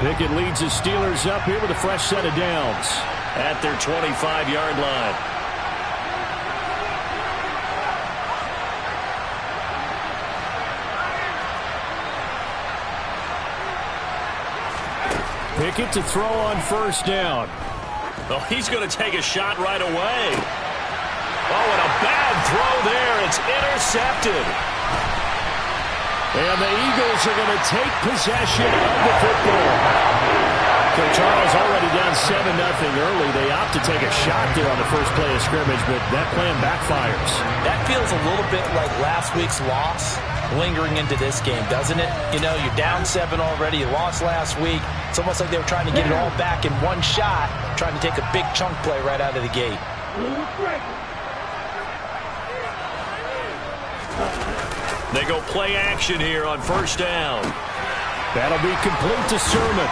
Pickett leads the Steelers up here with a fresh set of downs at their 25-yard line. Pickett to throw on first down. Oh, he's going to take a shot right away. Oh, and a bad throw there. It's intercepted. And the Eagles are going to take possession of the football. So Charles already down 7-0 early. They opt to take a shot there on the first play of scrimmage, but that plan backfires. That feels a little bit like last week's loss lingering into this game, doesn't it? You know, you're down 7 already. You lost last week. It's almost like they were trying to get it all back in one shot, trying to take a big chunk play right out of the gate. They go play action here on first down. That'll be complete to Sermon.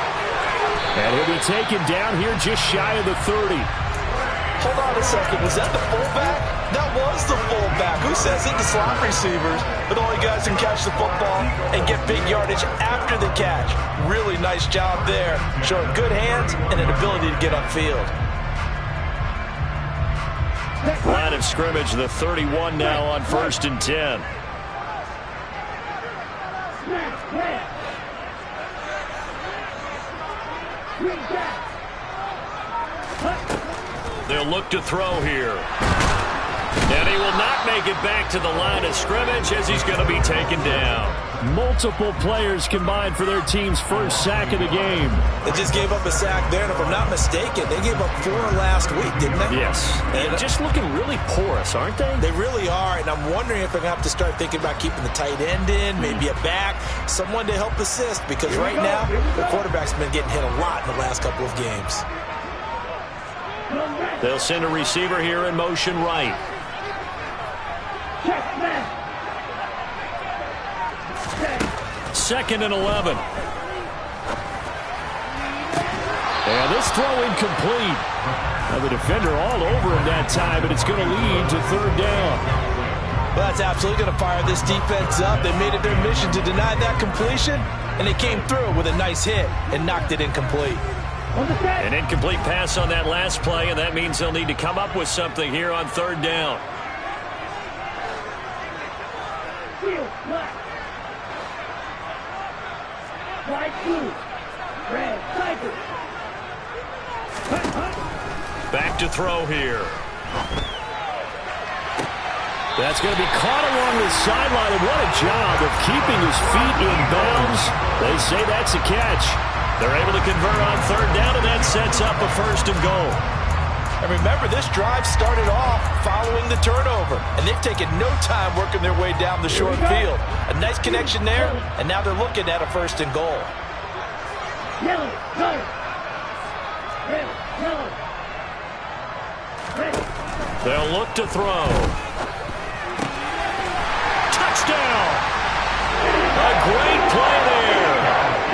And he'll be taken down here just shy of the 30. Hold on a second. Was that the fullback? That was the fullback. Who says it? The slot receivers. But only guys can catch the football and get big yardage after the catch. Really nice job there. Showing good hands and an ability to get upfield. Line of scrimmage, the 31 now on 1st and 10. They'll look to throw here. And he will not make it back to the line of scrimmage as he's going to be taken down. Multiple players combined for their team's first sack of the game. They just gave up a sack there, and if I'm not mistaken, they gave up 4 last week, didn't they? Yes. And just looking really porous, aren't they? They really are, and I'm wondering if they're going to have to start thinking about keeping the tight end in, maybe a back, someone to help assist, because right now, the quarterback's been getting hit a lot in the last couple of games. They'll send a receiver here in motion right. Second and 11. And this throw incomplete. Now the defender all over him that time, but it's going to lead to 3rd down. Well, that's absolutely going to fire this defense up. They made it their mission to deny that completion, and they came through with a nice hit and knocked it incomplete. An incomplete pass on that last play, and that means they'll need to come up with something here on 3rd down. Back to throw here. That's going to be caught along the sideline, and what a job of keeping his feet in bounds. They say that's a catch. They're able to convert on 3rd down, and that sets up a 1st and goal. And remember, this drive started off following the turnover, and they've taken no time working their way down the short field. A nice connection there, and now they're looking at a 1st and goal. They'll look to throw. Touchdown! A great play there.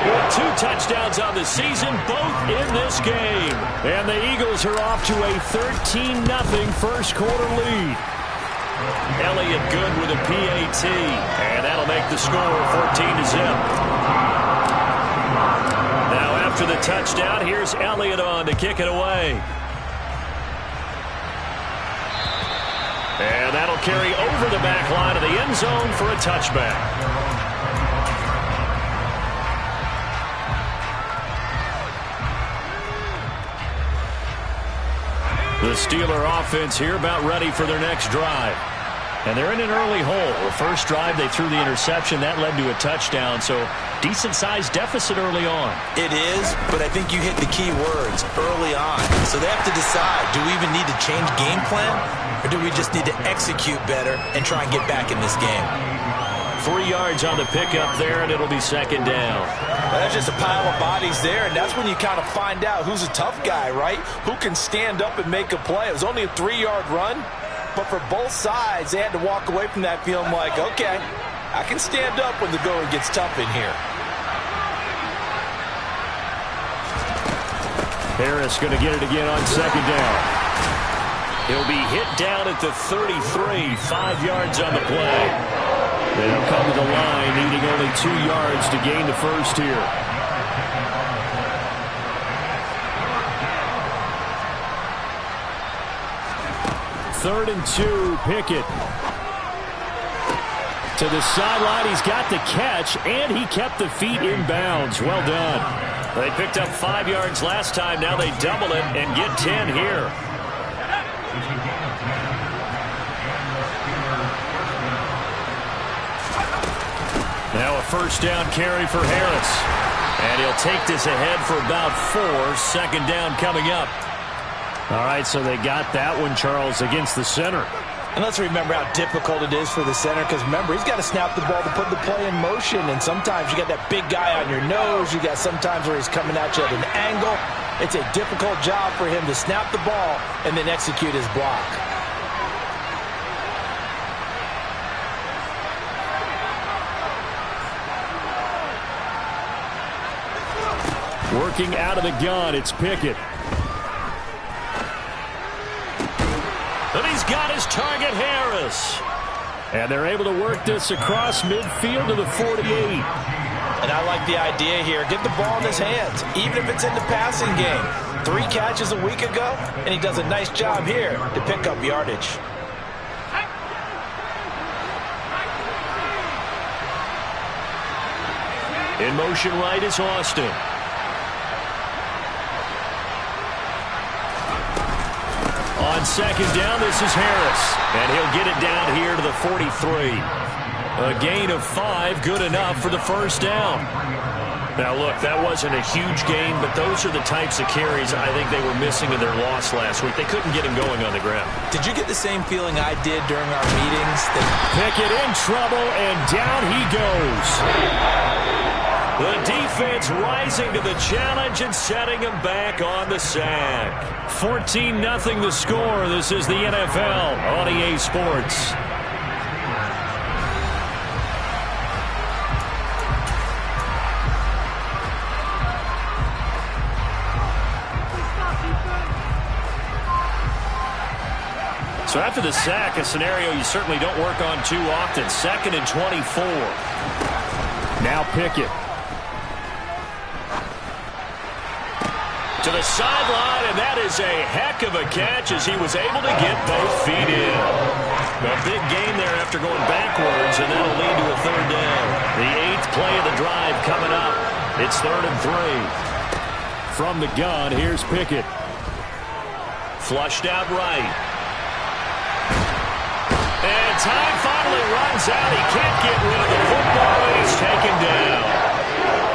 With 2 touchdowns on the season, both in this game. And the Eagles are off to a 13-0 first quarter lead. Elliott good with a PAT. And that'll make the score 14-0. Now after the touchdown, here's Elliott on to kick it away. And that'll carry over the back line of the end zone for a touchback. The Steeler offense here about ready for their next drive. And they're in an early hole. The first drive, they threw the interception. That led to a touchdown, so decent-sized deficit early on. It is, but I think you hit the key words, early on. So they have to decide, do we even need to change game plan, or do we just need to execute better and try and get back in this game? 3 yards on the pickup there, and it'll be 2nd down. Well, that's just a pile of bodies there, and that's when you kind of find out who's a tough guy, right? Who can stand up and make a play. It was only a 3-yard run, but for both sides, they had to walk away from that feeling like, okay, I can stand up when the going gets tough in here. Harris going to get it again on 2nd down. He'll be hit down at the 33, 5 yards on the play. They'll come to the line, needing only 2 yards to gain the first here. 3rd and 2, Pickett. To the sideline, he's got the catch, and he kept the feet in bounds. Well done. They picked up 5 yards last time. Now they double it and get 10 here. Now a first down carry for Harris. And he'll take this ahead for about 4. 2nd down coming up. All right, so they got that one, Charles, against the center. And let's remember how difficult it is for the center, because remember, he's got to snap the ball to put the play in motion, and sometimes you got that big guy on your nose. You got sometimes where he's coming at you at an angle. It's a difficult job for him to snap the ball and then execute his block. Working out of the gun, it's Pickett. And he's got his target, Harris. And they're able to work this across midfield to the 48. And I like the idea here. Get the ball in his hands, even if it's in the passing game. 3 catches a week ago, and he does a nice job here to pick up yardage. In motion right is Austin. On 2nd down, this is Harris. And he'll get it down here to the 43. A gain of 5, good enough for the 1st down. Now, look, that wasn't a huge gain, but those are the types of carries I think they were missing in their loss last week. They couldn't get him going on the ground. Did you get the same feeling I did during our meetings? Pickett in trouble, and down he goes. The defense rising to the challenge and setting him back on the sack. 14-0 the score. This is the NFL on EA Sports. So after the sack, a scenario you certainly don't work on too often. 2nd and 24. Now Pickett. To the sideline, and that is a heck of a catch as he was able to get both feet in. A big gain there after going backwards, and that'll lead to a 3rd down. The 8th play of the drive coming up. It's 3rd and 3. From the gun, here's Pickett. Flushed out right. And time finally runs out. He can't get rid of the football, and he's taken down.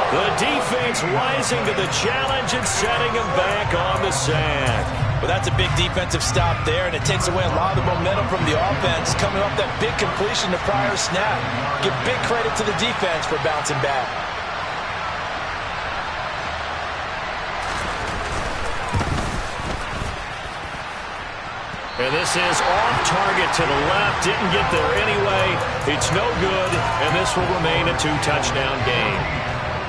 The defense rising to the challenge and setting him back on the sack. Well, that's a big defensive stop there, and it takes away a lot of the momentum from the offense coming off that big completion the prior snap. Give big credit to the defense for bouncing back. And this is off target to the left. Didn't get there anyway. It's no good, and this will remain a 2-touchdown game.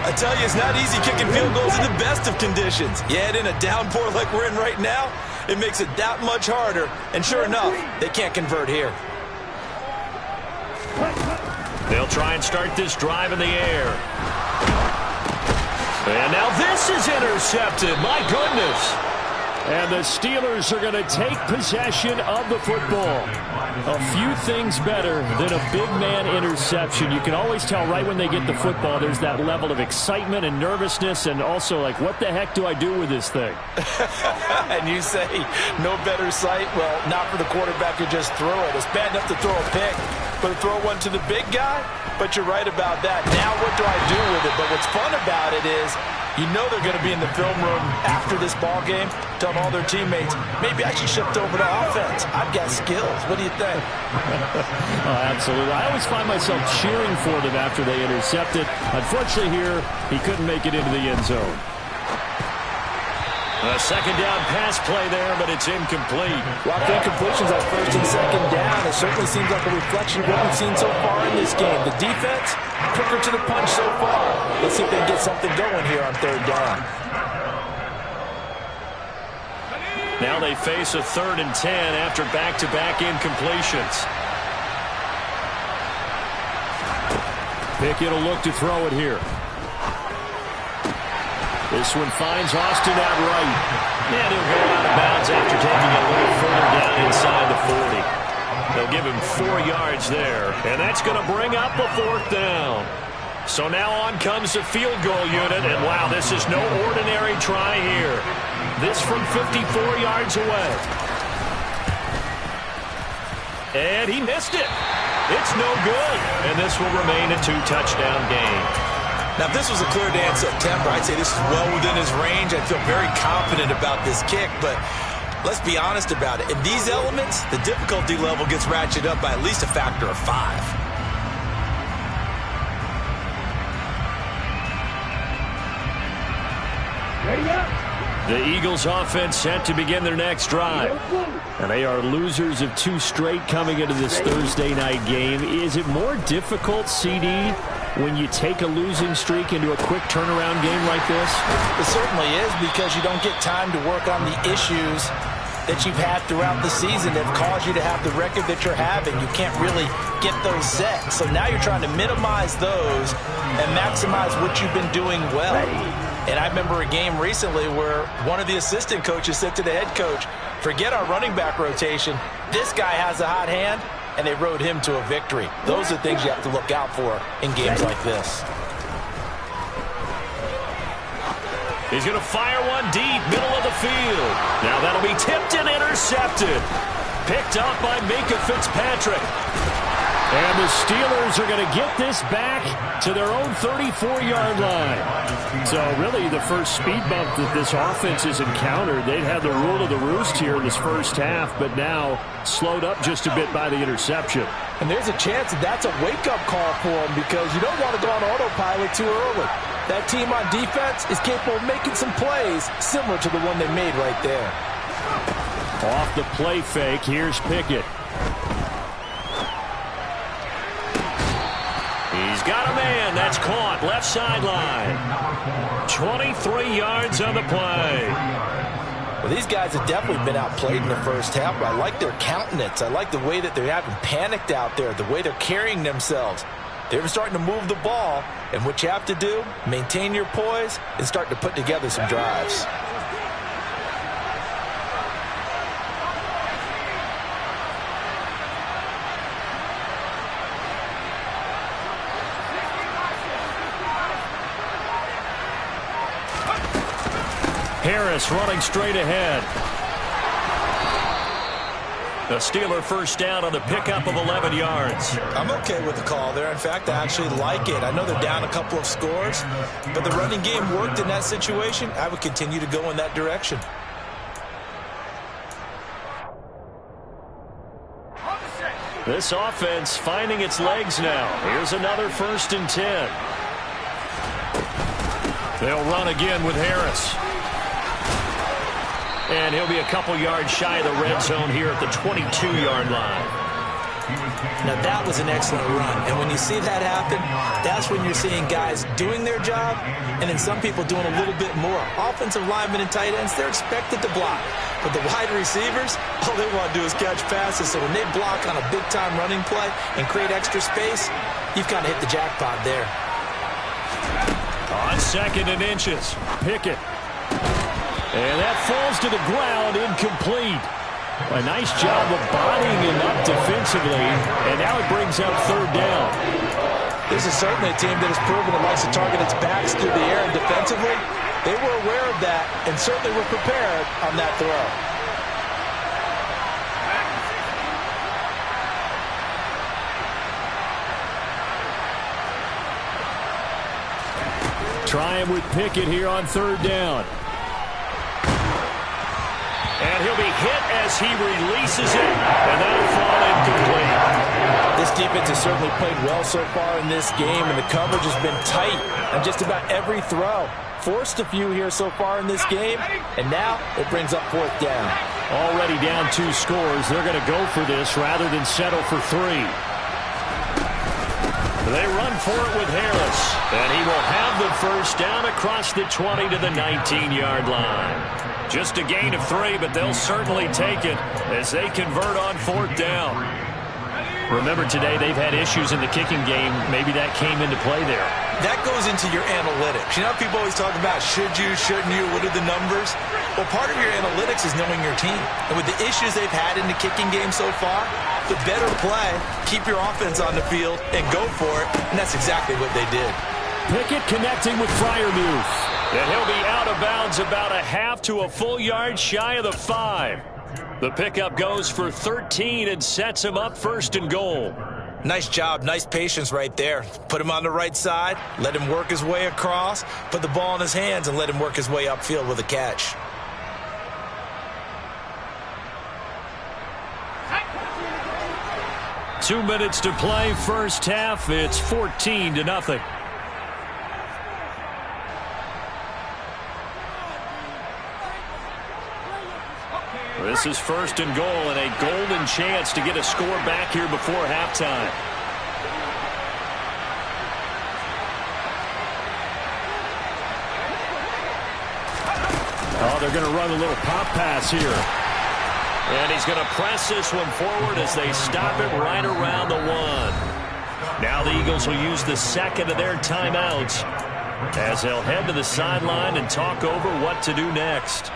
I tell you, it's not easy kicking field goals in the best of conditions. Yet in a downpour like we're in right now, it makes it that much harder. And sure enough, they can't convert here. They'll try and start this drive in the air. And now this is intercepted. My goodness. And the Steelers are going to take possession of the football. A few things better than a big man interception. You can always tell right when they get the football, there's that level of excitement and nervousness, and also like, what the heck do I do with this thing? And you say, no better sight? Well, not for the quarterback to just throw it. It's bad enough to throw a pick, but to throw one to the big guy? But you're right about that. Now what do I do with it? But what's fun about it is, you know they're going to be in the film room after this ball game, telling all their teammates, maybe I should shift over to offense. I've got skills. What do you think? Oh, absolutely. I always find myself cheering for them after they intercept it. Unfortunately here, he couldn't make it into the end zone. A 2nd down pass play there, but it's incomplete. Well, incompletions on 1st and 2nd down. It certainly seems like a reflection of what we've seen so far in this game. The defense, quicker to the punch so far. Let's see if they can get something going here on 3rd down. Now they face a 3rd and 10 after back-to-back incompletions. Pickett will look to throw it here. This one finds Austin out right. And he'll go out of bounds after taking it a little further down inside the 40. They'll give him 4 yards there. And that's going to bring up a 4th down. So now on comes the field goal unit. And wow, this is no ordinary try here. This from 54 yards away. And he missed it. It's no good. And this will remain a 2-touchdown game. Now, if this was a clear day in September, I'd say this is well within his range. I feel very confident about this kick, but let's be honest about it. In these elements, the difficulty level gets ratcheted up by at least a factor of 5. The Eagles offense set to begin their next drive. And they are losers of 2 straight coming into this Thursday night game. Is it more difficult, CD, when you take a losing streak into a quick turnaround game like this? It certainly is, because you don't get time to work on the issues that you've had throughout the season that have caused you to have the record that you're having. You can't really get those set. So now you're trying to minimize those and maximize what you've been doing well. And I remember a game recently where one of the assistant coaches said to the head coach, forget our running back rotation. This guy has a hot hand, and they rode him to a victory. Those are things you have to look out for in games like this. He's going to fire one deep, middle of the field. Now that'll be tipped and intercepted. Picked up by Minka Fitzpatrick. And the Steelers are going to get this back to their own 34-yard line. So really the first speed bump that this offense has encountered, they'd had the rule of the roost here in this first half, but now slowed up just a bit by the interception. And there's a chance that that's a wake-up call for them, because you don't want to go on autopilot too early. That team on defense is capable of making some plays similar to the one they made right there. Off the play fake, here's Pickett. He's got a man. That's caught. Left sideline. 23 yards on the play. Well, these guys have definitely been outplayed in the first half, but I like their countenance. I like the way that they're having panicked out there, the way they're carrying themselves. They're starting to move the ball, and what you have to do, maintain your poise and start to put together some drives. Harris running straight ahead. The Steeler first down on the pickup of 11 yards. I'm okay with the call there. In fact, I actually like it. I know they're down a couple of scores, but the running game worked in that situation. I would continue to go in that direction. This offense finding its legs now. Here's another 1st and 10. They'll run again with Harris. And he'll be a couple yards shy of the red zone here at the 22-yard line. Now that was an excellent run, and when you see that happen, that's when you're seeing guys doing their job and then some people doing a little bit more. Offensive linemen and tight ends, they're expected to block. But the wide receivers, all they want to do is catch passes. So when they block on a big-time running play and create extra space, you've kind of hit the jackpot there. On 2nd and inches, Pickett. And that falls to the ground, incomplete. A nice job of bodying him up defensively, and now it brings up 3rd down. This is certainly a team that has proven it likes to target its backs through the air and defensively. They were aware of that and certainly were prepared on that throw. Trying with Pickett here on 3rd down. And he'll be hit as he releases it, and that'll fall incomplete. This defense has certainly played well so far in this game, and the coverage has been tight on just about every throw. Forced a few here so far in this game, and now it brings up 4th down. Already down 2 scores. They're going to go for this rather than settle for 3. They run for it with Harris, and he will have the 1st down across the 20 to the 19-yard line. Just a gain of 3, but they'll certainly take it as they convert on 4th down. Remember, today they've had issues in the kicking game. Maybe that came into play there. That goes into your analytics. You know how people always talk about should you, shouldn't you, what are the numbers? Well, part of your analytics is knowing your team. And with the issues they've had in the kicking game so far, the better play, keep your offense on the field and go for it. And that's exactly what they did. Pickett connecting with Freiermuth. And he'll be out of bounds about a half to a full yard shy of the 5. The pickup goes for 13 and sets him up 1st and goal. Nice job, nice patience right there. Put him on the right side, let him work his way across, put the ball in his hands, and let him work his way upfield with a catch. Two minutes to play, first half. It's 14-0. This is 1st and goal and a golden chance to get a score back here before halftime. Oh, they're going to run a little pop pass here. And he's going to press this one forward as they stop it right around the 1. Now the Eagles will use the second of their timeouts as they'll head to the sideline and talk over what to do next.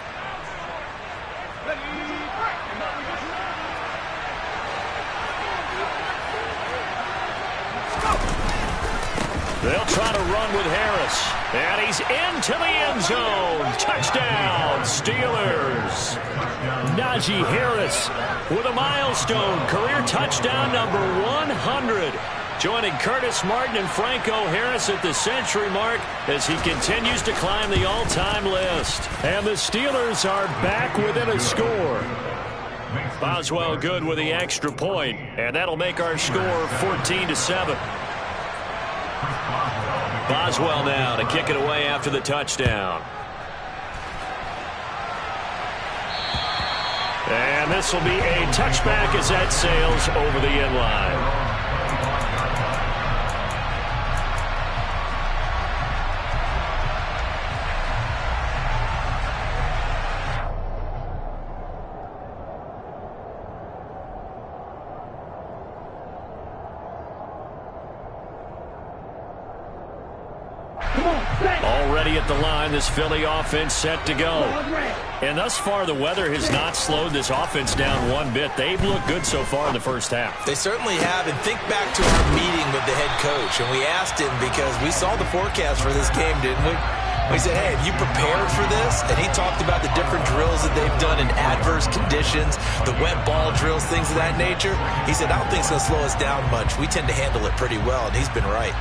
They'll try to run with Harris. And he's into the end zone. Touchdown, Steelers. Najee Harris with a milestone career touchdown number 100. Joining Curtis Martin and Franco Harris at the century mark as he continues to climb the all-time list. And the Steelers are back within a score. Boswell good with the extra point, and that'll make our score 14-7. Boswell now to kick it away after the touchdown. And this will be a touchback as that sails over the end line. Already at the line, this Philly offense set to go. And thus far, the weather has not slowed this offense down one bit. They've looked good so far in the first half. They certainly have. And think back to our meeting with the head coach. And we asked him because we saw the forecast for this game, didn't we? We said, hey, have you prepared for this? And he talked about the different drills that they've done in adverse conditions, the wet ball drills, things of that nature. He said, I don't think it's going to slow us down much. We tend to handle it pretty well, and he's been right.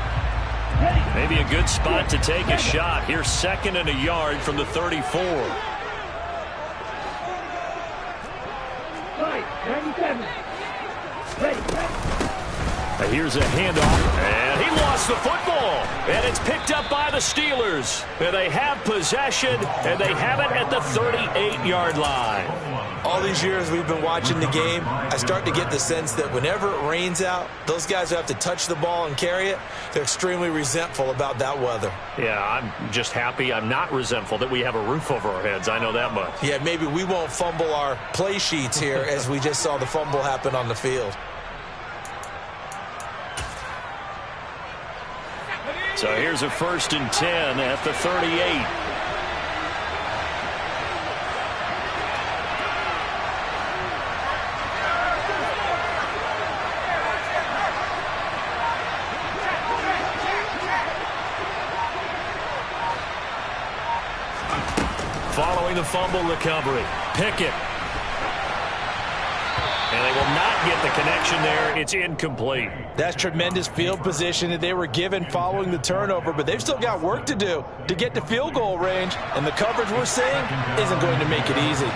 Maybe a good spot to take a shot. Here's 2nd and a yard from the 34. Here's a handoff, and he lost the football. And it's picked up by the Steelers. And they have possession, and they have it at the 38-yard line. All these years we've been watching the game, I start to get the sense that whenever it rains out, those guys who have to touch the ball and carry it, they're extremely resentful about that weather. Yeah, I'm just happy I'm not resentful that we have a roof over our heads. I know that much. Yeah, maybe we won't fumble our play sheets here as we just saw the fumble happen on the field. So here's a 1st and 10 at the 38. Following the fumble recovery, Pickett. And they will not get the connection there. It's incomplete. That's tremendous field position that they were given following the turnover, but they've still got work to do to get to field goal range, and the coverage we're seeing isn't going to make it easy.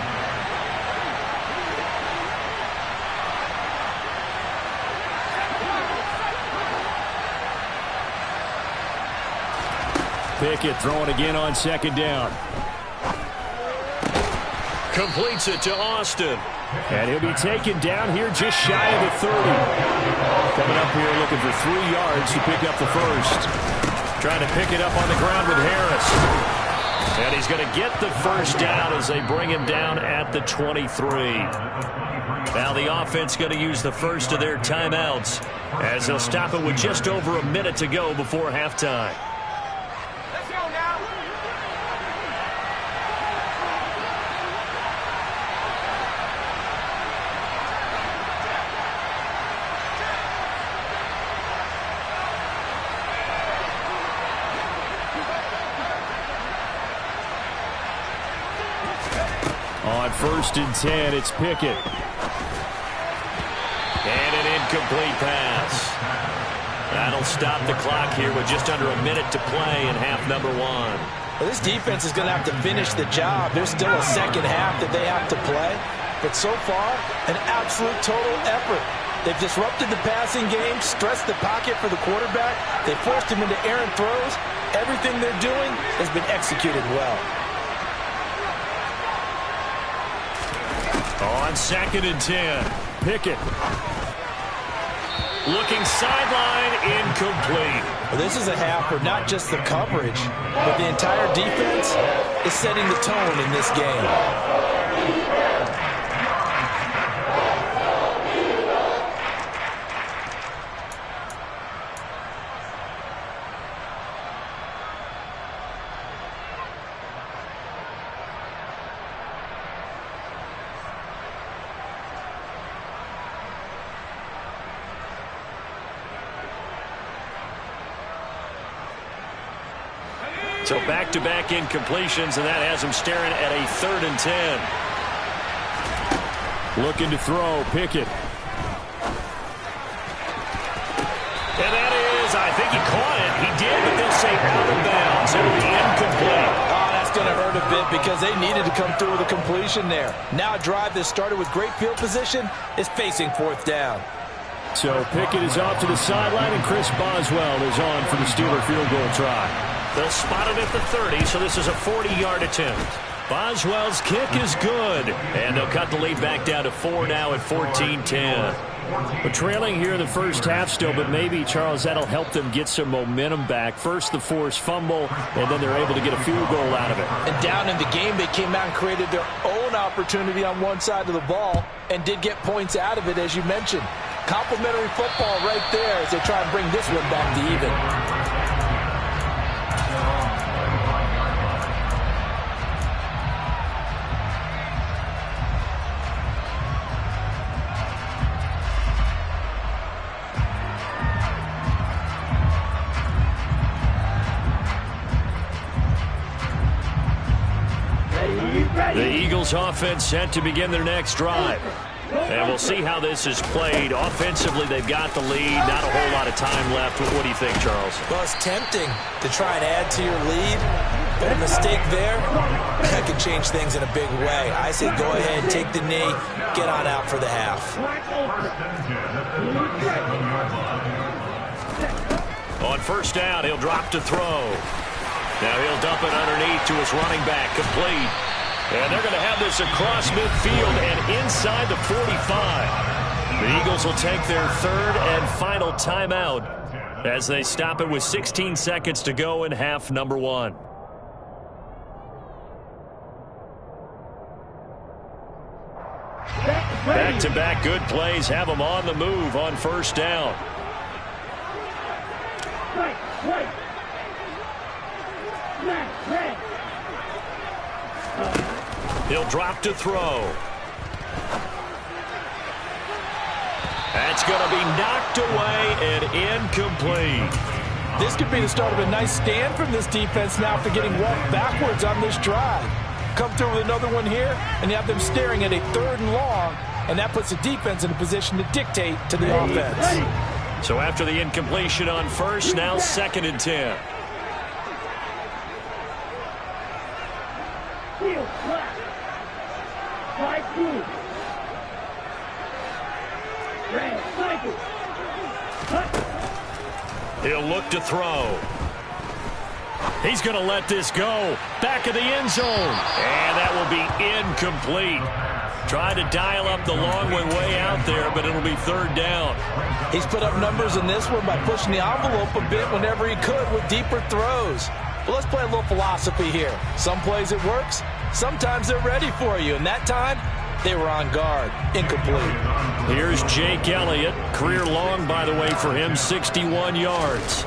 Pickett throwing again on 2nd down. Completes it to Austin. And he'll be taken down here just shy of the 30. Coming up here looking for 3 yards to pick up the first. Trying to pick it up on the ground with Harris. And he's going to get the first down as they bring him down at the 23. Now the offense going to use the first of their timeouts as they'll stop it with just over a minute to go before halftime. Let's go now. On 1st and 10, it's Pickett. And an incomplete pass. That'll stop the clock here with just under a minute to play in half number 1. Well, this defense is going to have to finish the job. There's still a second half that they have to play. But so far, an absolute total effort. They've disrupted the passing game, stressed the pocket for the quarterback. They forced him into errant throws. Everything they're doing has been executed well. On 2nd and 10, Pickett. Looking sideline, incomplete. Well, this is a half where not just the coverage, but the entire defense is setting the tone in this game. So back-to-back incompletions, and that has him staring at a 3rd and 10. Looking to throw, Pickett. And that is, I think he caught it. He did, but they'll say out of bounds. It'll be incomplete. Oh, that's going to hurt a bit because they needed to come through with a completion there. Now a drive that started with great field position is facing 4th down. So Pickett is off to the sideline, and Chris Boswell is on for the Steeler field goal try. They'll spot it at the 30, so this is a 40-yard attempt. Boswell's kick is good, and they'll cut the lead back down to 4 now at 14-10. We're trailing here in the first half still, but maybe, Charles, that'll help them get some momentum back. First, the forced fumble, and then they're able to get a field goal out of it. And down in the game, they came out and created their own opportunity on one side of the ball and did get points out of it, as you mentioned. Complimentary football right there as they try and bring this one back to even. The Eagles offense set to begin their next drive. And we'll see how this is played. Offensively, they've got the lead. Not a whole lot of time left. What do you think, Charles? Well, it's tempting to try and add to your lead, but a mistake there that could change things in a big way. I say go ahead, take the knee, get on out for the half. On 1st down, he'll drop to throw. Now he'll dump it underneath to his running back, complete. And they're going to have this across midfield and inside the 45. The Eagles will take their 3rd and final timeout as they stop it with 16 seconds to go in half number 1. Back-to-back good plays have them on the move on 1st down. He'll drop to throw. That's going to be knocked away and incomplete. This could be the start of a nice stand from this defense now after getting walked backwards on this drive. Come through with another one here, and you have them staring at a 3rd and long, and that puts the defense in a position to dictate to the offense. So after the incompletion on 1st, now 2nd and 10. He'll look to throw. He's going to let this go. Back of the end zone. And that will be incomplete. Tried to dial up the long way out there, but it'll be 3rd down. He's put up numbers in this one by pushing the envelope a bit whenever he could with deeper throws. Well, let's play a little philosophy here. Some plays it works, sometimes they're ready for you, and that time, they were on guard. Incomplete. Here's Jake Elliott. Career long, by the way, for him, 61 yards.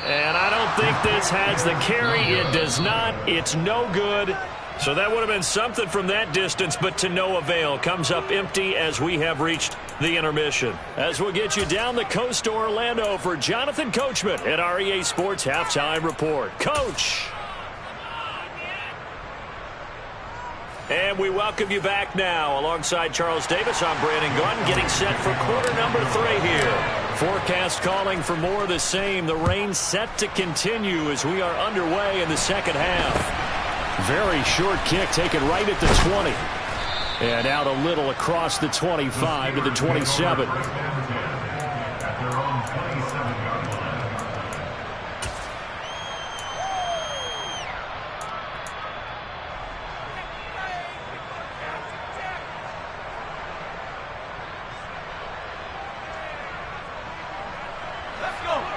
And I don't think this has the carry. It does not. It's no good. So that would have been something from that distance, but to no avail. Comes up empty as we have reached the intermission. As we'll get you down the coast to Orlando for Jonathan Coachman at our EA Sports Halftime Report. Coach! And we welcome you back now. Alongside Charles Davis, I'm Brandon Gaudin, getting set for quarter number 3 here. Forecast calling for more of the same. The rain set to continue as we are underway in the second half. Very short kick taken right at the 20. And out a little across the 25 to the 27.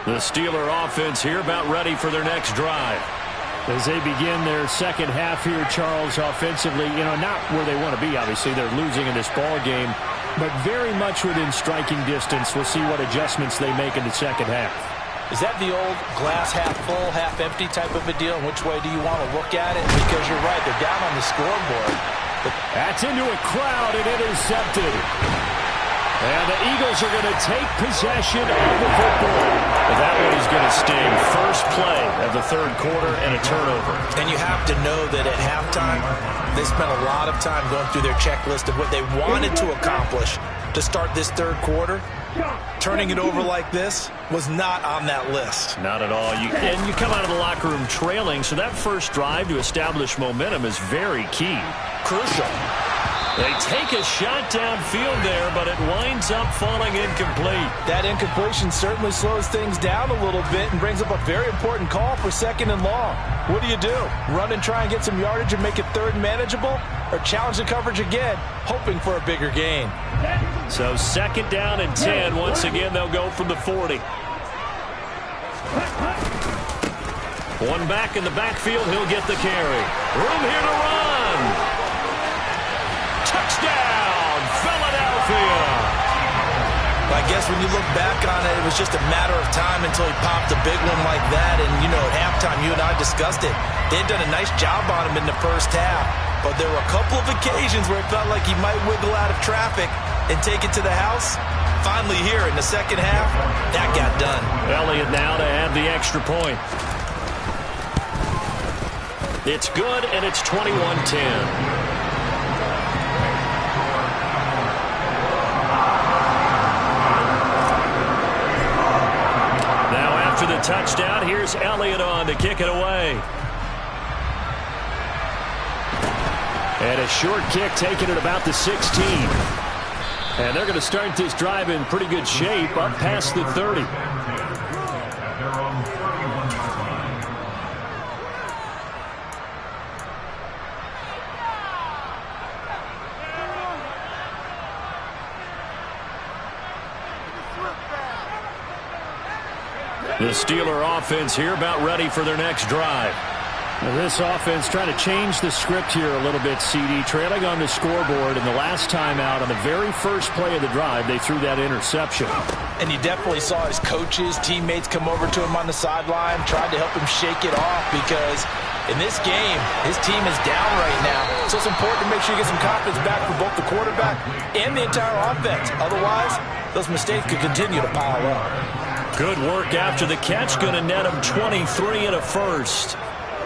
The Steeler offense here about ready for their next drive. As they begin their second half here, Charles, offensively, not where they want to be, obviously. They're losing in this ball game, but very much within striking distance. We'll see what adjustments they make in the second half. Is that the old glass half full, half empty type of a deal? And which way do you want to look at it? Because you're right, they're down on the scoreboard. That's into a crowd and intercepted. And the Eagles are going to take possession of the football. But that one is going to sting. First play of the third quarter and a turnover. And you have to know that at halftime, they spent a lot of time going through their checklist of what they wanted to accomplish to start this third quarter. Turning it over like this was not on that list. Not at all. And you come out of the locker room trailing, so that first drive to establish momentum is very key. Crucial. They take a shot downfield there, but it winds up falling incomplete. That incompletion certainly slows things down a little bit and brings up a very important call for second and long. What do? Run and try and get some yardage and make it third manageable? Or challenge the coverage again, hoping for a bigger gain? So second down and 10. Once again, they'll go from the 40. One back in the backfield. He'll get the carry. Room here to run. Touchdown, Philadelphia. I guess when you look back on it, it was just a matter of time until he popped a big one like that. And, at halftime, you and I discussed it. They had done a nice job on him in the first half. But there were a couple of occasions where it felt like he might wiggle out of traffic and take it to the house. Finally here in the second half, that got done. Elliott now to add the extra point. It's good, and it's 21-10. After the touchdown, here's Elliott on to kick it away. And a short kick taken at about the 16. And they're going to start this drive in pretty good shape up past the 30. The Steeler offense here about ready for their next drive. Now this offense trying to change the script here a little bit, CD. Trailing on the scoreboard, and the last time out on the very first play of the drive, they threw that interception. And you definitely saw his coaches, teammates come over to him on the sideline, tried to help him shake it off because in this game, his team is down right now. So it's important to make sure you get some confidence back for both the quarterback and the entire offense. Otherwise, those mistakes could continue to pile up. Good work after the catch. Going to net him 23 and a first.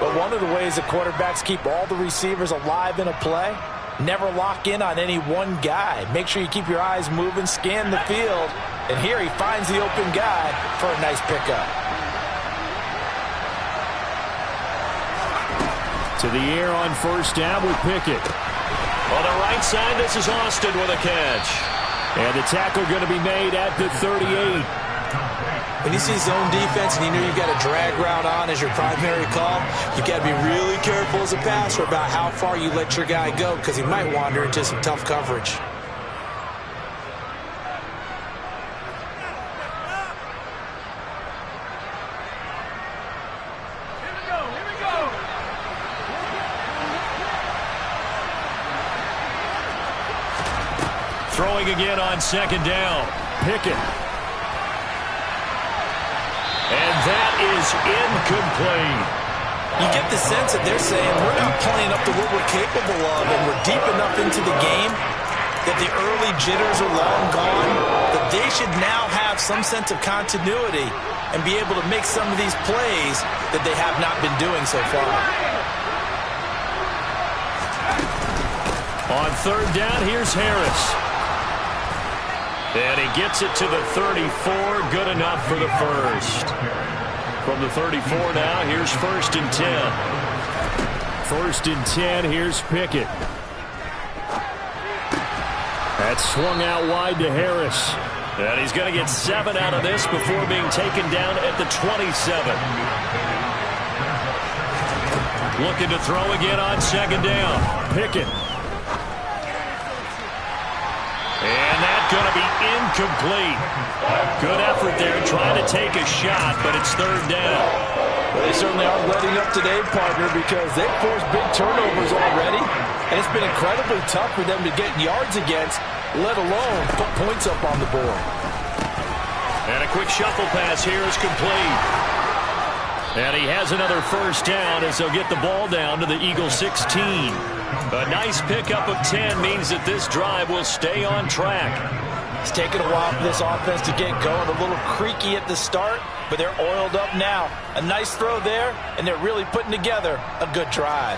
But one of the ways that quarterbacks keep all the receivers alive in a play, never lock in on any one guy. Make sure you keep your eyes moving, scan the field. And here he finds the open guy for a nice pickup. To the air on first down with Pickett. On the right side, this is Austin with a catch. And the tackle going to be made at the 38. When you see zone defense and you know you've got a drag route on as your primary call, you've got to be really careful as a passer about how far you let your guy go because he might wander into some tough coverage. Throwing again on second down. Pickett. And that is incomplete. You get the sense that they're saying we're not playing up to what we're capable of, and we're deep enough into the game that the early jitters are long gone, that they should now have some sense of continuity and be able to make some of these plays that they have not been doing so far. On third down, here's Harris. And he gets it to the 34. Good enough for the first. From the 34 now, here's 1st and 10. 1st and 10, here's Pickett. That's swung out wide to Harris. And he's going to get 7 out of this before being taken down at the 27. Looking to throw again on second down. Pickett. And that's going to be incomplete. Good effort there trying to take a shot, but it's third down. Well, they certainly aren't letting up today, partner, because they've forced big turnovers already, and it's been incredibly tough for them to get yards against, let alone put points up on the board. And a quick shuffle pass here is complete. And he has another first down as they'll get the ball down to the Eagles 16. A nice pickup of 10 means that this drive will stay on track. It's taken a while for this offense to get going. A little creaky at the start, but they're oiled up now. A nice throw there, and they're really putting together a good drive.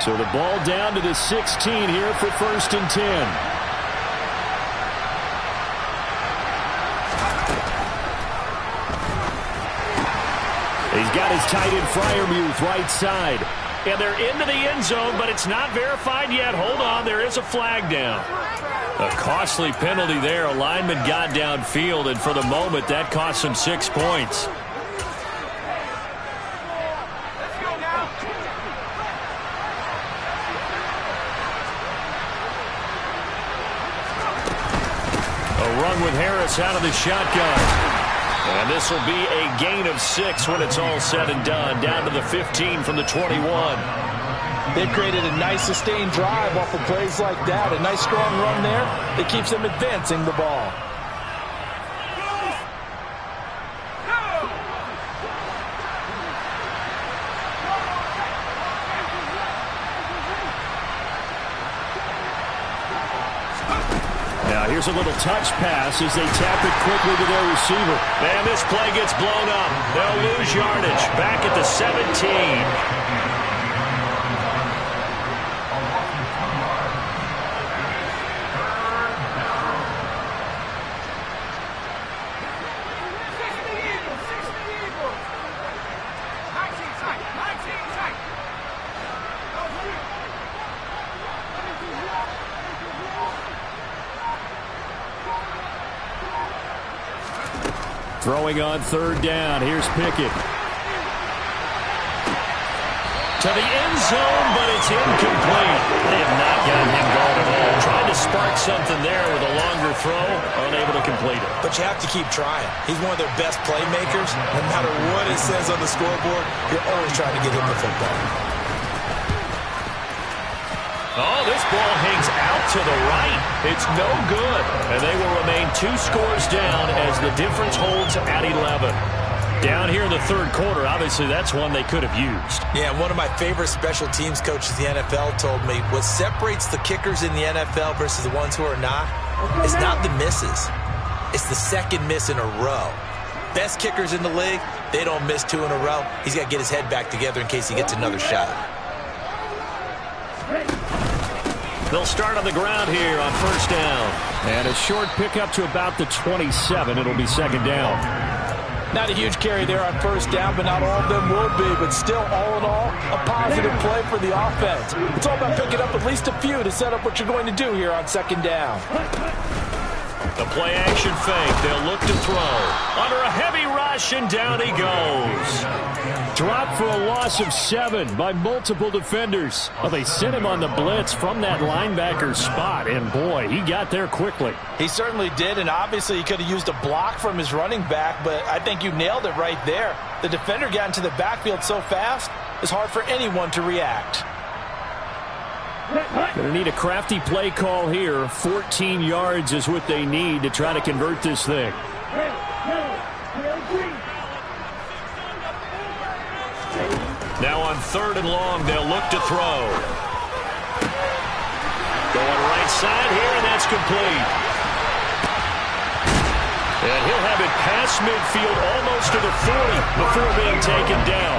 So the ball down to the 16 here for 1st and 10. He's got his tight end Freiermuth right side. And they're into the end zone, but it's not verified yet. Hold on, there is a flag down. A costly penalty there. A lineman got downfield, and for the moment, that cost him 6 points. A run with Harris out of the shotgun. And this will be a gain of 6 when it's all said and done. Down to the 15 from the 21. They've created a nice sustained drive off of plays like that. A nice strong run there that keeps them advancing the ball. Now here's a little touch pass as they tap it quickly to their receiver. And this play gets blown up. They'll lose yardage. Back at the 17. Throwing on third down. Here's Pickett. To the end zone, but it's incomplete. They have not gotten him going at all. Trying to spark something there with a longer throw. Unable to complete it. But you have to keep trying. He's one of their best playmakers. No matter what it says on the scoreboard, you're always trying to get him the football. Oh, this ball hangs out to the right. It's no good. And they will remain 2 scores down as the difference holds at 11. Down here in the third quarter, obviously that's one they could have used. Yeah, one of my favorite special teams coaches in the NFL told me what separates the kickers in the NFL versus the ones who are not is not the misses. It's the second miss in a row. Best kickers in the league, they don't miss 2 in a row. He's got to get his head back together in case he gets another shot. They'll start on the ground here on first down. And a short pickup to about the 27. It'll be second down. Not a huge carry there on first down, but not all of them will be. But still, all in all, a positive play for the offense. It's all about picking up at least a few to set up what you're going to do here on second down. The play action fake. They'll look to throw. Under a heavy rush, and down he goes. Dropped for a loss of 7 by multiple defenders. Well, they sent him on the blitz from that linebacker spot, and boy, he got there quickly. He certainly did, and obviously he could have used a block from his running back, but I think you nailed it right there. The defender got into the backfield so fast, it's hard for anyone to react. Going to need a crafty play call here. 14 yards is what they need to try to convert this thing. Now on 3rd and long, they'll look to throw. Going right side here, and that's complete. And he'll have it past midfield almost to the 40 before being taken down.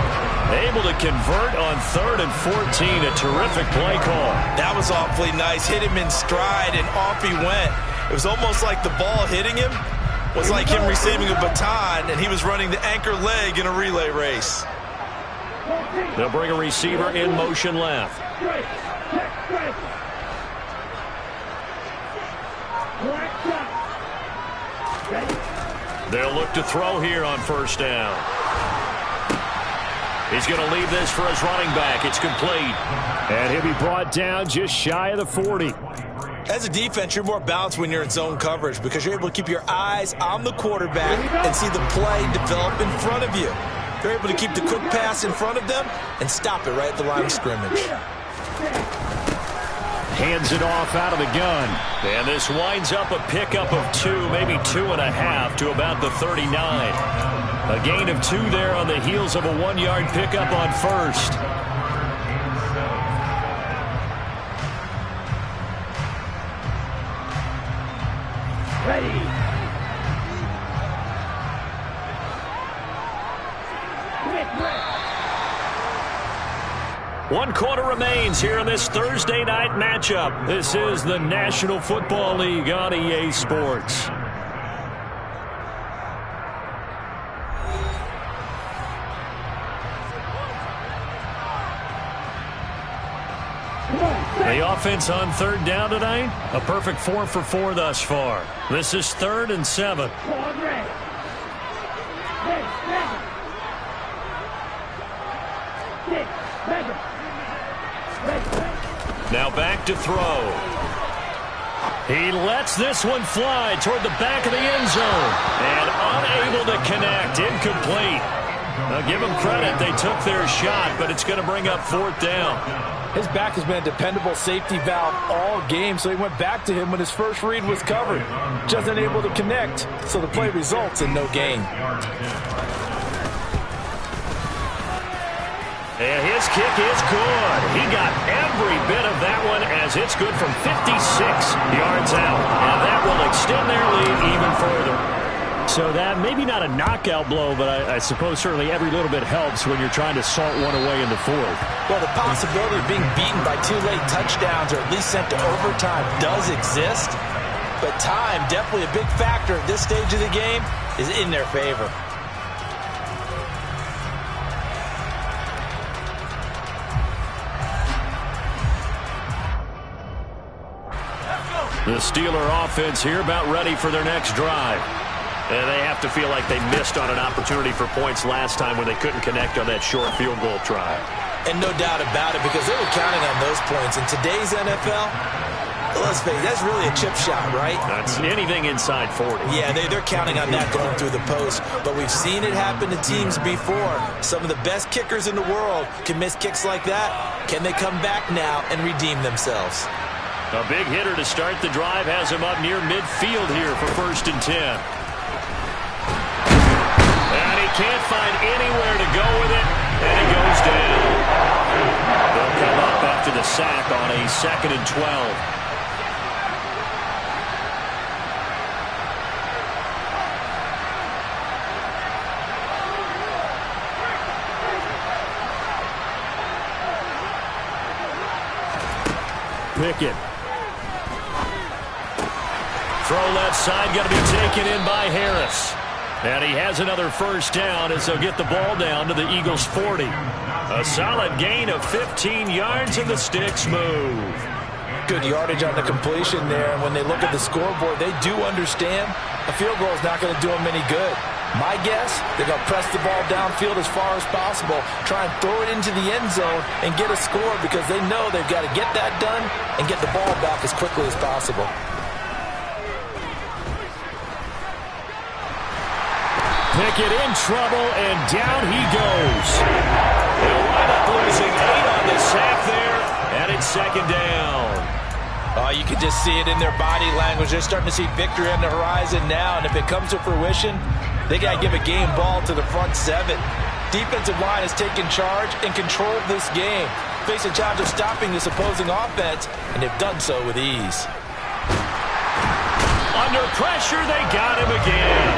Able to convert on 3rd and 14. A terrific play call. That was awfully nice. Hit him in stride, and off he went. It was almost like the ball hitting him was like him receiving a baton, and he was running the anchor leg in a relay race. They'll bring a receiver in motion left. They'll look to throw here on 1st down. He's going to leave this for his running back. It's complete. And he'll be brought down just shy of the 40. As a defense, you're more balanced when you're in zone coverage because you're able to keep your eyes on the quarterback and see the play develop in front of you. They're able to keep the quick pass in front of them and stop it right at the line of scrimmage. Hands it off out of the gun. And this winds up a pickup of 2, maybe 2.5 to about the 39. A gain of 2 there on the heels of a 1-yard pickup on 1st. Ready. 1 quarter remains here in this Thursday night matchup. This is the National Football League on EA Sports. The offense on 3rd down tonight, a perfect 4 for 4 thus far. This is 3rd and 7. Now back to throw. He lets this one fly toward the back of the end zone. And unable to connect. Incomplete. Now give them credit. They took their shot, but it's going to bring up 4th down. His back has been a dependable safety valve all game, so he went back to him when his first read was covered. Just unable to connect, so the play results in no gain. And his kick is good. He got every bit of that one as it's good from 56 yards out. And that will extend their lead even further. So that maybe not a knockout blow, but I suppose certainly every little bit helps when you're trying to salt one away in the 4th. Well, the possibility of being beaten by 2 late touchdowns or at least sent to overtime does exist. But time, definitely a big factor at this stage of the game, is in their favor. The Steeler offense here about ready for their next drive. And they have to feel like they missed on an opportunity for points last time when they couldn't connect on that short field goal try. And no doubt about it, because they were counting on those points. In today's NFL, let's face it, that's really a chip shot, right? That's anything inside 40. Yeah, they're counting on that going through the post. But we've seen it happen to teams before. Some of the best kickers in the world can miss kicks like that. Can they come back now and redeem themselves? A big hitter to start the drive has him up near midfield here for 1st and 10. And he can't find anywhere to go with it, and he goes down. They'll come up after the sack on a 2nd and 12. Pickett. Throw left side, got to be taken in by Harris. And he has another 1st down as they'll get the ball down to the Eagles' 40. A solid gain of 15 yards, and the sticks move. Good yardage on the completion there. And when they look at the scoreboard, they do understand a field goal is not going to do them any good. My guess, they're going to press the ball downfield as far as possible, try and throw it into the end zone and get a score because they know they've got to get that done and get the ball back as quickly as possible. Pickett in trouble, and down he goes. They'll wind up losing 8 on the sack there, And it's second down. Oh, you can just see it in their body language. They're starting to see victory on the horizon now, and if it comes to fruition, they got to give a game ball to the front seven. Defensive line has taken charge and controlled this game, facing a challenge of stopping this opposing offense, and they've done so with ease. Under pressure, they got him again.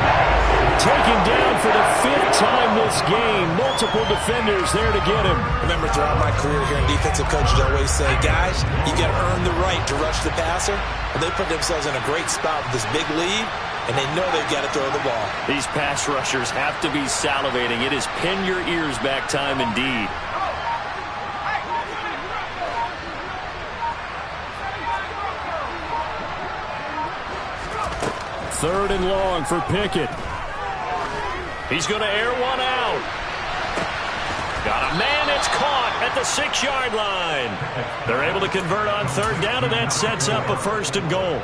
Taken down for the 5th time this game. Multiple defenders there to get him. Remember, throughout my career here in defensive coaches, I always say, guys, you got to earn the right to rush the passer. And they put themselves in a great spot with this big lead, and they know they've got to throw the ball. These pass rushers have to be salivating. It is pin your ears back time indeed. Third and long for Pickett. He's going to air one out. Got a man. It's caught at the 6-yard line. They're able to convert on third down, and that sets up a first and goal.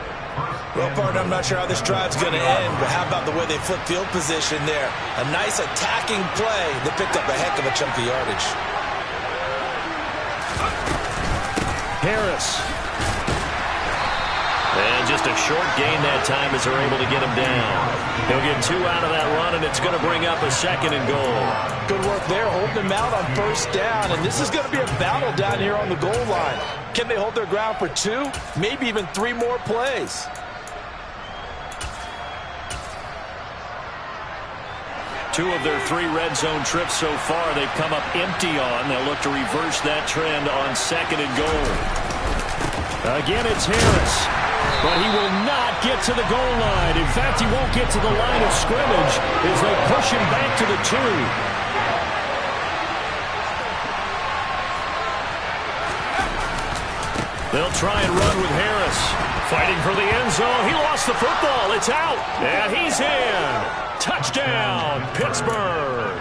Well, partner, I'm not sure how this drive's going to end, but how about the way they flip field position there? A nice attacking play. They picked up a heck of a chunk of yardage. Harris. And just a short gain that time as they're able to get him down. He'll get 2 out of that run, and it's going to bring up a second and goal. Good work there, holding him out on first down, and this is going to be a battle down here on the goal line. Can they hold their ground for 2, maybe even 3 more plays? Two of their 3 red zone trips so far, they've come up empty on. They'll look to reverse that trend on second and goal. Again, it's Harris. But he will not get to the goal line. In fact, he won't get to the line of scrimmage as they push him back to the 2. They'll try and run with Harris. Fighting for the end zone. He lost the football. It's out. And he's in. Touchdown, Pittsburgh.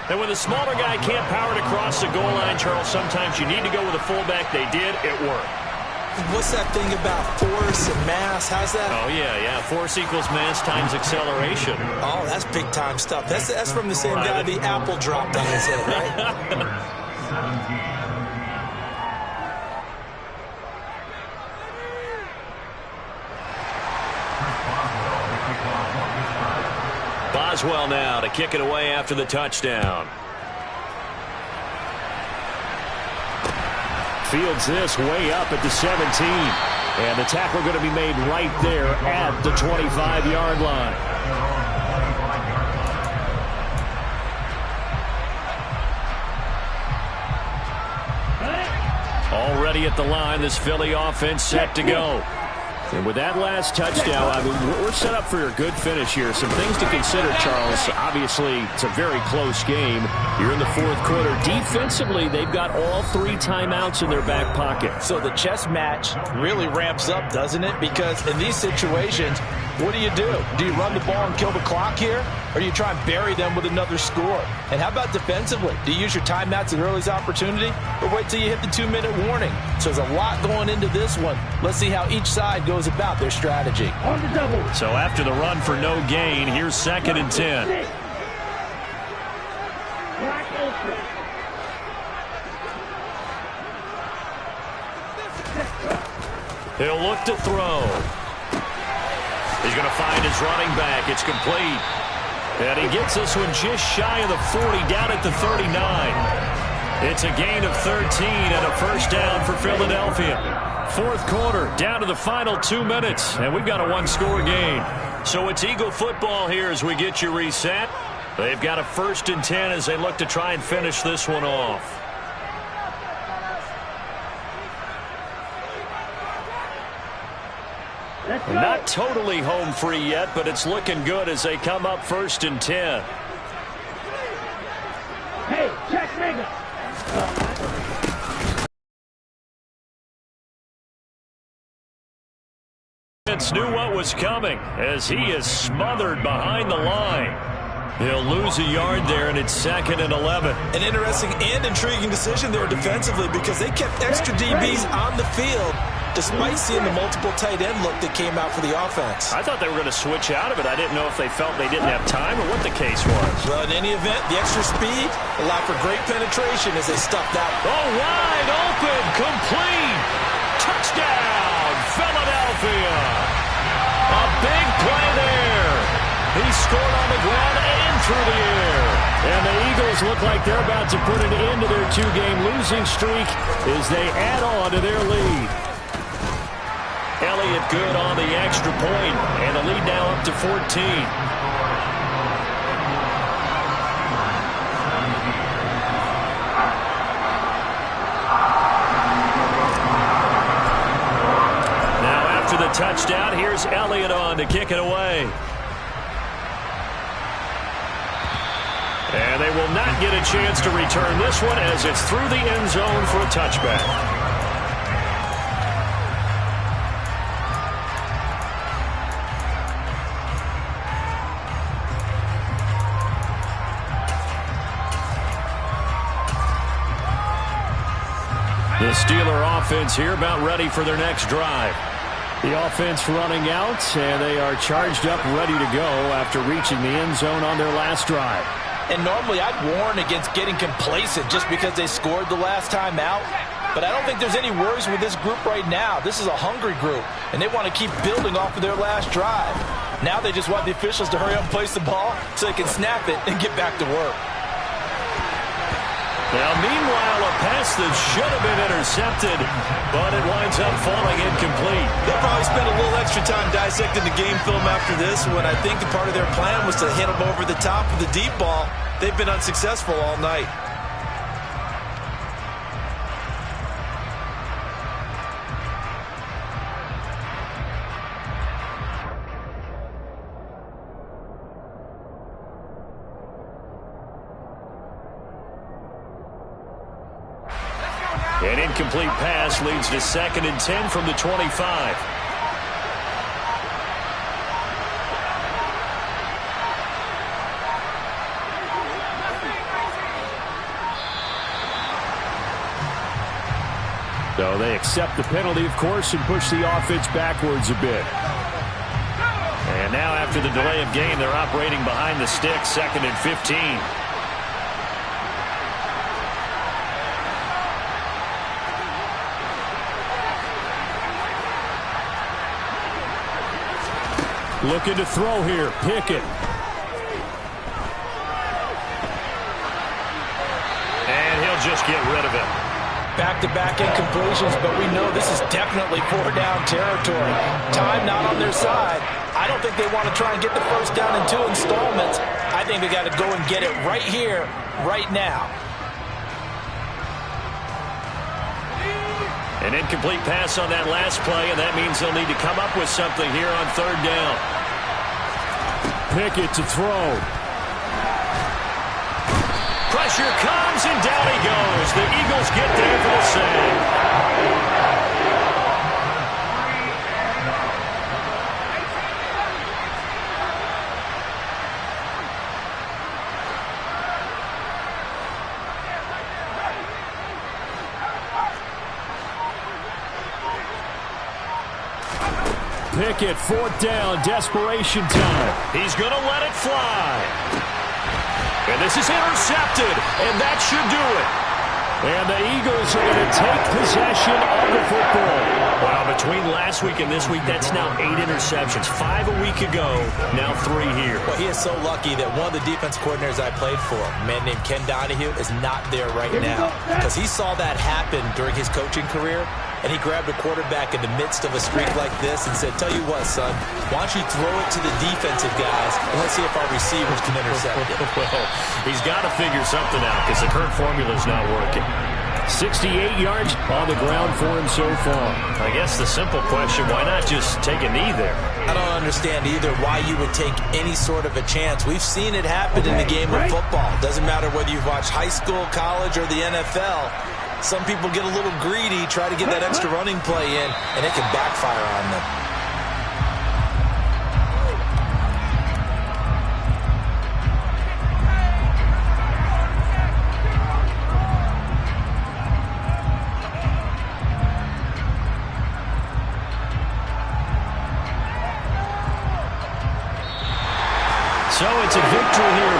And when the smaller guy can't power it across the goal line, Charles, sometimes you need to go with a fullback. They did. It worked. What's that thing about force and mass? How's that? Oh, yeah. Force equals mass times acceleration. Oh, that's big-time stuff. That's from the same guy the apple dropped on his head, right? Boswell now to kick it away after the touchdown. Fields this way up at the 17. And the tackle going to be made right there at the 25-yard line. Already at the line, this Philly offense set to go. And with that last touchdown, I mean, we're set up for a good finish here. Some things to consider, Charles. Obviously, it's a very close game. You're in the 4th quarter. Defensively, they've got all 3 timeouts in their back pocket. So the chess match really ramps up, doesn't it? Because in these situations, what do? Do you run the ball and kill the clock here? Or do you try and bury them with another score? And how about defensively? Do you use your timeouts at earliest opportunity? Or wait till you hit the 2-minute warning? So there's a lot going into this one. Let's see how each side goes about their strategy. On the double. So after the run for no gain, here's 2nd and 10. Black ultra. He'll look to throw. He's going to find his running back. It's complete. And he gets this one just shy of the 40, down at the 39. It's a gain of 13 and a first down for Philadelphia. 4th quarter, down to the final 2 minutes, and we've got a 1-score game. So it's Eagle football here as we get you reset. They've got a 1st and 10 as they look to try and finish this one off. Not totally home free yet, but it's looking good as they come up 1st and 10. Hey, check Mega. Knew what was coming as he is smothered behind the line. He'll lose a yard there, and it's 2nd and 11. An interesting and intriguing decision there defensively because they kept extra DBs on the field despite seeing the multiple tight end look that came out for the offense. I thought they were going to switch out of it. I didn't know if they felt they didn't have time or what the case was. Well, in any event, the extra speed allowed for great penetration as they stuffed that. Oh, wide open, complete. Touchdown, Philadelphia. A big play there. He scored on the ground and through the air. And the Eagles look like they're about to put an end to their two-game losing streak as they add on to their lead. Elliott good on the extra point, and the lead now up to 14. Now after the touchdown, here's Elliott on to kick it away. And they will not get a chance to return this one as it's through the end zone for a touchback. The Steeler offense here about ready for their next drive. The offense running out, and they are charged up, ready to go after reaching the end zone on their last drive. And normally I'd warn against getting complacent just because they scored the last time out. But I don't think there's any worries with this group right now. This is a hungry group, and they want to keep building off of their last drive. Now they just want the officials to hurry up and place the ball so they can snap it and get back to work. Now, meanwhile, a pass that should have been intercepted, but it winds up falling incomplete. They'll probably spend a little extra time dissecting the game film after this when I think the part of their plan was to hit them over the top of the deep ball. They've been unsuccessful all night. An incomplete pass leads to 2nd and 10 from the 25. So they accept the penalty, of course, and push the offense backwards a bit. And now after the delay of game, they're operating behind the sticks, 2nd and 15. Looking to throw here. Pickett. And he'll just get rid of it. Back-to-back incompletions, but we know this is definitely 4-down territory. Time not on their side. I don't think they want to try and get the first down in 2 installments. I think they got to go and get it right here, right now. An incomplete pass on that last play, and that means they'll need to come up with something here on 3rd down. Pickett to throw. Pressure comes, and down he goes. The Eagles get there for the save. Pickett, 4th down, desperation time. He's going to let it fly. And this is intercepted, and that should do it. And the Eagles are going to take possession of the football. Wow, between last week and this week, that's now 8 interceptions. 5 a week ago, now 3 here. Well, he is so lucky that one of the defense coordinators I played for, a man named Ken Donahue, is not there right now. Because he saw that happen during his coaching career, and he grabbed a quarterback in the midst of a streak like this and said, tell you what, son, why don't you throw it to the defensive guys, and let's see if our receivers can intercept it. Well, he's got to figure something out because the current formula is not working. 68 yards on the ground for him so far. I guess the simple question, why not just take a knee there? I don't understand either why you would take any sort of a chance. We've seen it happen in the game of football. Doesn't matter whether you've watched high school, college, or the NFL. Some people get a little greedy, try to get that extra running play in, and it can backfire on them. victory here